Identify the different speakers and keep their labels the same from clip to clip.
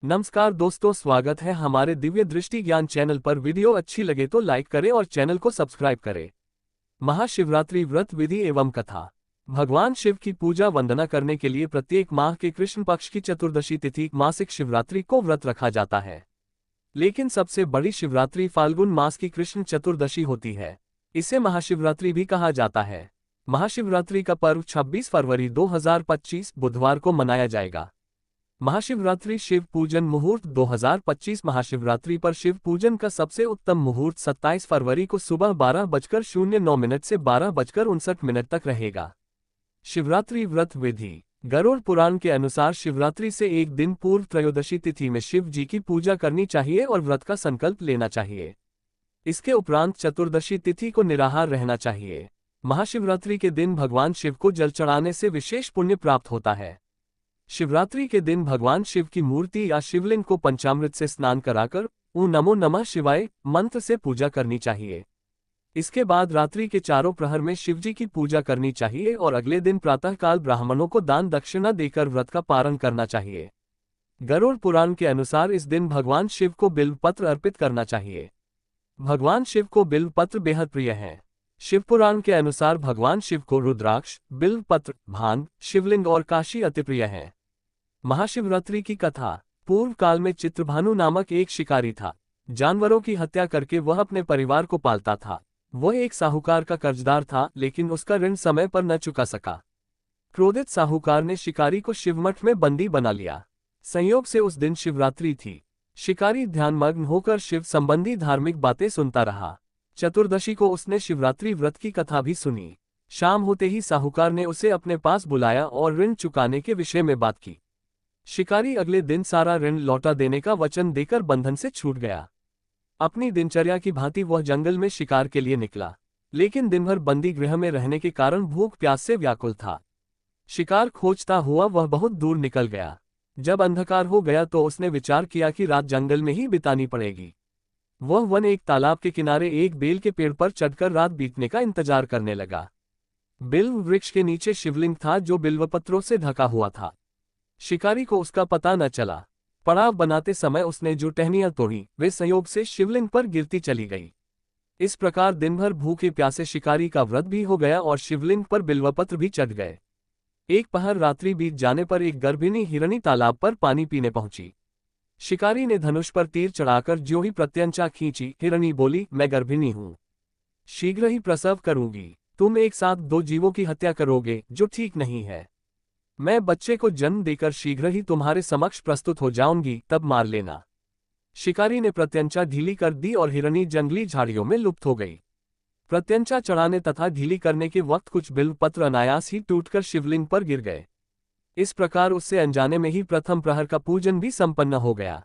Speaker 1: नमस्कार दोस्तों, स्वागत है हमारे दिव्य दृष्टि ज्ञान चैनल पर। वीडियो अच्छी लगे तो लाइक करें और चैनल को सब्सक्राइब करें। महाशिवरात्रि व्रत विधि एवं कथा। भगवान शिव की पूजा वंदना करने के लिए प्रत्येक माह के कृष्ण पक्ष की चतुर्दशी तिथि मासिक शिवरात्रि को व्रत रखा जाता है। लेकिन सबसे बड़ी शिवरात्रि फाल्गुन मास की कृष्ण चतुर्दशी होती है। इसे महाशिवरात्रि भी कहा जाता है। महाशिवरात्रि का पर्व 26 फरवरी 2025 बुधवार को मनाया जाएगा। महाशिवरात्रि शिव पूजन मुहूर्त 2025। महाशिवरात्रि पर शिव पूजन का सबसे उत्तम मुहूर्त 27 फरवरी को सुबह 12:09 से 12:59 तक रहेगा। शिवरात्रि व्रत विधि। गरुड़ पुराण के अनुसार शिवरात्रि से एक दिन पूर्व त्रयोदशी तिथि में शिव जी की पूजा करनी चाहिए और व्रत का संकल्प लेना चाहिए। इसके उपरांत चतुर्दशी तिथि को निराहार रहना चाहिए। महाशिवरात्रि के दिन भगवान शिव को जल चढ़ाने से विशेष पुण्य प्राप्त होता है। शिवरात्रि के दिन भगवान शिव की मूर्ति या शिवलिंग को पंचामृत से स्नान कराकर ओम नमो नमः शिवाय मंत्र से पूजा करनी चाहिए। इसके बाद रात्रि के चारों प्रहर में शिवजी की पूजा करनी चाहिए और अगले दिन प्रातःकाल ब्राह्मणों को दान दक्षिणा देकर व्रत का पारण करना चाहिए। गरुड़ पुराण के अनुसार इस दिन भगवान शिव को बिल्व पत्र अर्पित करना चाहिए। भगवान शिव को बिल्व पत्र बेहद प्रिय है। शिव पुराण के अनुसार भगवान शिव को रुद्राक्ष, बिल्व पत्र, भांग, शिवलिंग और काशी अति प्रिय है। महाशिवरात्रि की कथा। पूर्व काल में चित्रभानु नामक एक शिकारी था। जानवरों की हत्या करके वह अपने परिवार को पालता था। वह एक साहूकार का कर्जदार था, लेकिन उसका ऋण समय पर न चुका सका। क्रोधित साहूकार ने शिकारी को शिवमठ में बंदी बना लिया। संयोग से उस दिन शिवरात्रि थी। शिकारी ध्यानमग्न होकर शिव संबंधी धार्मिक बातें सुनता रहा। चतुर्दशी को उसने शिवरात्रि व्रत की कथा भी सुनी। शाम होते ही साहूकार ने उसे अपने पास बुलाया और ऋण चुकाने के विषय में बात की। शिकारी अगले दिन सारा ऋण लौटा देने का वचन देकर बंधन से छूट गया। अपनी दिनचर्या की भांति वह जंगल में शिकार के लिए निकला, लेकिन दिन भर बंदी गृह में रहने के कारण भूख प्यास से व्याकुल था। शिकार खोजता हुआ वह बहुत दूर निकल गया। जब अंधकार हो गया तो उसने विचार किया कि रात जंगल में ही बितानी पड़ेगी। वह वन एक तालाब के किनारे एक बेल के पेड़ पर चढ़कर रात बीतने का इंतजार करने लगा। बिल्व वृक्ष के नीचे शिवलिंग था जो बिल्वपत्रों से ढका हुआ था। शिकारी को उसका पता न चला। पड़ाव बनाते समय उसने जो टहनियां तोड़ी वे संयोग से शिवलिंग पर गिरती चली गई। इस प्रकार दिन भर भूखे प्यासे शिकारी का व्रत भी हो गया और शिवलिंग पर बिल्वपत्र भी चढ़ गए। एक पहर रात्रि बीत जाने पर एक गर्भिणी हिरणी तालाब पर पानी पीने पहुंची। शिकारी ने धनुष पर तीर चढ़ाकर ज्यों ही प्रत्यंचा खींची, हिरणी बोली, मैं गर्भिणी हूं, शीघ्र ही प्रसव करूंगी। तुम एक साथ दो जीवों की हत्या करोगे, जो ठीक नहीं है। मैं बच्चे को जन्म देकर शीघ्र ही तुम्हारे समक्ष प्रस्तुत हो जाऊंगी, तब मार लेना। शिकारी ने प्रत्यंचा ढीली कर दी और हिरणी जंगली झाड़ियों में लुप्त हो गई। प्रत्यंचा चढ़ाने तथा ढीली करने के वक्त कुछ बिल्व पत्र अनायास ही टूटकर शिवलिंग पर गिर गए। इस प्रकार उससे अनजाने में ही प्रथम प्रहर का पूजन भी संपन्न हो गया।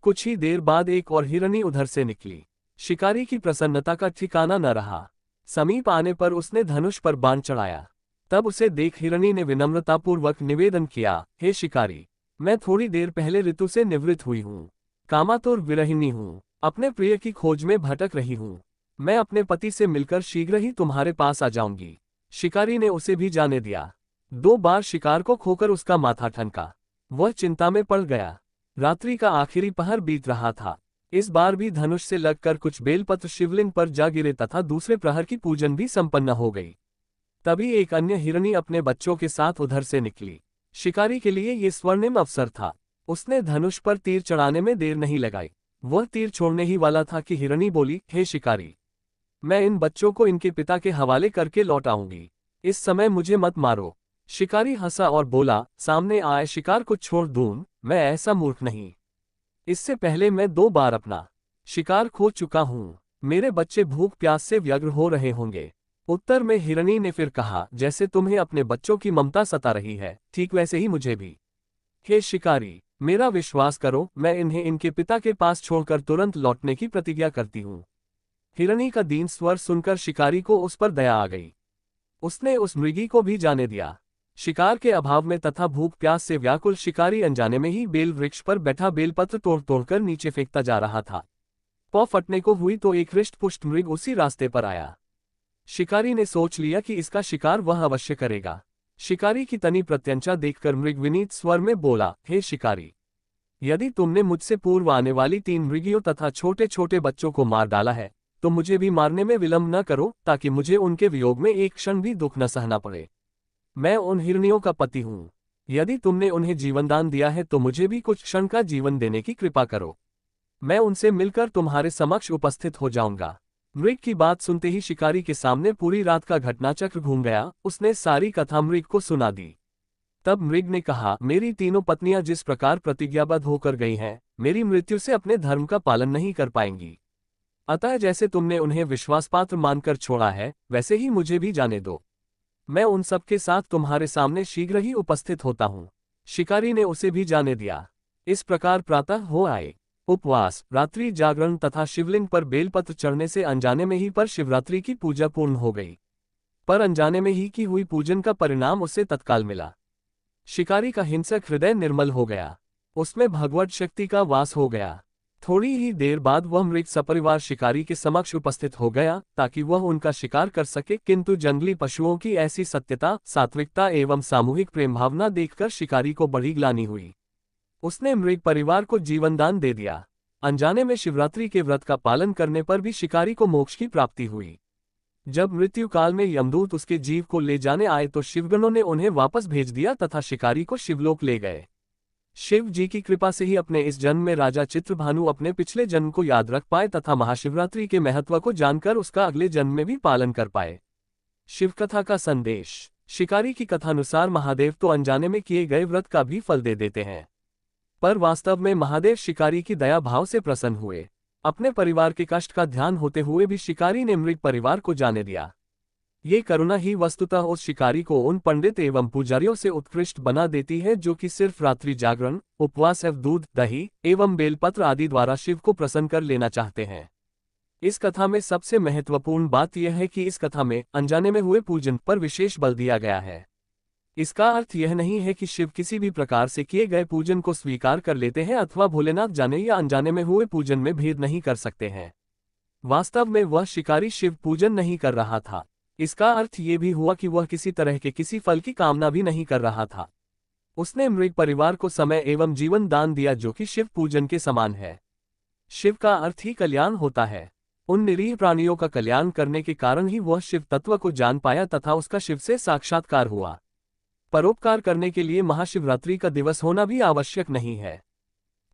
Speaker 1: कुछ ही देर बाद एक और हिरणी उधर से निकली। शिकारी की प्रसन्नता का ठिकाना न रहा। समीप आने पर उसने धनुष पर बाण चढ़ाया। तब उसे देख हिरणी ने विनम्रतापूर्वक निवेदन किया, हे शिकारी, मैं थोड़ी देर पहले ऋतु से निवृत्त हुई हूँ। कामातुर विरहिणी हूँ, अपने प्रिय की खोज में भटक रही हूँ। मैं अपने पति से मिलकर शीघ्र ही तुम्हारे पास आ जाऊंगी। शिकारी ने उसे भी जाने दिया। 2 बार शिकार को खोकर उसका माथा ठनका। वह चिंता में पड़ गया। रात्रि का आखिरी पहर बीत रहा था। इस बार भी धनुष से लगकर कुछ बेलपत्र शिवलिंग पर जा गिरे तथा दूसरे प्रहर की पूजन भी संपन्न हो गई। तभी एक अन्य हिरणी अपने बच्चों के साथ उधर से निकली। शिकारी के लिए ये स्वर्णिम अवसर था। उसने धनुष पर तीर चढ़ाने में देर नहीं लगाई। वह तीर छोड़ने ही वाला था कि हिरणी बोली, हे शिकारी, मैं इन बच्चों को इनके पिता के हवाले करके लौट आऊंगी। इस समय मुझे मत मारो। शिकारी हंसा और बोला, सामने आए शिकार को छोड़ दूं, मैं ऐसा मूर्ख नहीं। इससे पहले मैं 2 बार अपना शिकार खो चुका हूं। मेरे बच्चे भूख प्यास से व्यग्र हो रहे होंगे। उत्तर में हिरणी ने फिर कहा, जैसे तुम्हें अपने बच्चों की ममता सता रही है, ठीक वैसे ही मुझे भी। हे शिकारी, मेरा विश्वास करो, मैं इन्हें इनके पिता के पास छोड़कर तुरंत लौटने की प्रतिज्ञा करती हूँ। हिरणी का दीन स्वर सुनकर शिकारी को उस पर दया आ गई। उसने उस मृगी को भी जाने दिया। शिकार के अभाव में तथा भूख प्यास से व्याकुल शिकारी अनजाने में ही बेल वृक्ष पर बैठा बेलपत्र तोड़ तोड़कर नीचे फेंकता जा रहा था। पौ फटने को हुई तो एक हृष्ट पुष्ट मृग उसी रास्ते पर आया। शिकारी ने सोच लिया कि इसका शिकार वह अवश्य करेगा। शिकारी की तनी प्रत्यंचा देखकर मृग विनीत स्वर में बोला, हे शिकारी, यदि तुमने मुझसे पूर्व आने वाली 3 मृगियों तथा छोटे छोटे बच्चों को मार डाला है, तो मुझे भी मारने में विलंब न करो, ताकि मुझे उनके वियोग में एक क्षण भी दुख न सहना पड़े। मैं उन हिरनियों का पति हूँ। यदि तुमने उन्हें जीवनदान दिया है तो मुझे भी कुछ क्षण का जीवन देने की कृपा करो। मैं उनसे मिलकर तुम्हारे समक्ष उपस्थित हो जाऊंगा। मृग की बात सुनते ही शिकारी के सामने पूरी रात का घटनाचक्र घूम गया। उसने सारी कथा मृग को सुना दी। तब मृग ने कहा, मेरी तीनों पत्नियां जिस प्रकार प्रतिज्ञाबद्ध होकर गई हैं, मेरी मृत्यु से अपने धर्म का पालन नहीं कर पाएंगी। अतः जैसे तुमने उन्हें विश्वासपात्र मानकर छोड़ा है, वैसे ही मुझे भी जाने दो। मैं उन सब के साथ तुम्हारे सामने शीघ्र ही उपस्थित होता हूँ। शिकारी ने उसे भी जाने दिया। इस प्रकार प्रातः हो आए। उपवास, रात्रि जागरण तथा शिवलिंग पर बेलपत्र चढ़ने से अनजाने में ही पर शिवरात्रि की पूजा पूर्ण हो गई। पर अनजाने में ही की हुई पूजन का परिणाम उसे तत्काल मिला। शिकारी का हिंसक हृदय निर्मल हो गया। उसमें भगवत शक्ति का वास हो गया। थोड़ी ही देर बाद वह मृग सपरिवार शिकारी के समक्ष उपस्थित हो गया, ताकि वह उनका शिकार कर सके। किंतु जंगली पशुओं की ऐसी सत्यता, सात्विकता एवं सामूहिक प्रेम भावना देखकर शिकारी को बड़ी ग्लानि हुई। उसने मृग परिवार को जीवनदान दे दिया। अनजाने में शिवरात्रि के व्रत का पालन करने पर भी शिकारी को मोक्ष की प्राप्ति हुई। जब मृत्यु काल में यमदूत उसके जीव को ले जाने आए तो शिवगणों ने उन्हें वापस भेज दिया तथा शिकारी को शिवलोक ले गए। शिव जी की कृपा से ही अपने इस जन्म में राजा चित्रभानु अपने पिछले जन्म को याद रख पाए तथा महाशिवरात्रि के महत्व को जानकर उसका अगले जन्म में भी पालन कर पाए। शिवकथा का संदेश। शिकारी की कथानुसार महादेव तो अनजाने में किए गए व्रत का भी फल दे देते हैं, पर वास्तव में महादेव शिकारी की दया भाव से प्रसन्न हुए। अपने परिवार के कष्ट का ध्यान होते हुए भी शिकारी ने मृग परिवार को जाने दिया। ये करुणा ही वस्तुतः उस शिकारी को उन पंडित एवं पुजारियों से उत्कृष्ट बना देती है जो कि सिर्फ रात्रि जागरण, उपवास एवं दूध, दही एवं बेलपत्र आदि द्वारा शिव को प्रसन्न कर लेना चाहते हैं। इस कथा में सबसे महत्वपूर्ण बात यह है कि इस कथा में अनजाने में हुए पूजन पर विशेष बल दिया गया है। इसका अर्थ यह नहीं है कि शिव किसी भी प्रकार से किए गए पूजन को स्वीकार कर लेते हैं अथवा भोलेनाथ जाने या अनजाने में हुए पूजन में भेद नहीं कर सकते हैं। वास्तव में वह शिकारी शिव पूजन नहीं कर रहा था। इसका अर्थ ये भी हुआ कि वह किसी तरह के किसी फल की कामना भी नहीं कर रहा था। उसने मृग परिवार को समय एवं जीवन दान दिया जो कि शिव पूजन के समान है। शिव का अर्थ ही कल्याण होता है। उन निरीह प्राणियों का कल्याण करने के कारण ही वह शिव तत्व को जान पाया तथा उसका शिव से साक्षात्कार हुआ। परोपकार करने के लिए महाशिवरात्रि का दिवस होना भी आवश्यक नहीं है।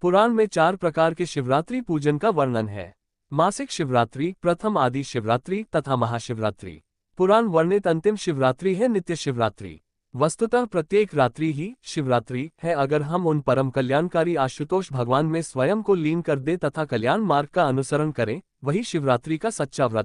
Speaker 1: पुराण में 4 प्रकार के शिवरात्रि पूजन का वर्णन है। मासिक शिवरात्रि, प्रथम आदि शिवरात्रि तथा महाशिवरात्रि। पुराण वर्णित अंतिम शिवरात्रि है नित्य शिवरात्रि। वस्तुतः प्रत्येक रात्रि ही शिवरात्रि है अगर हम उन परम कल्याणकारी आशुतोष भगवान में स्वयं को लीन कर दे तथा कल्याण मार्ग का अनुसरण करें, वही शिवरात्रि का सच्चा व्रत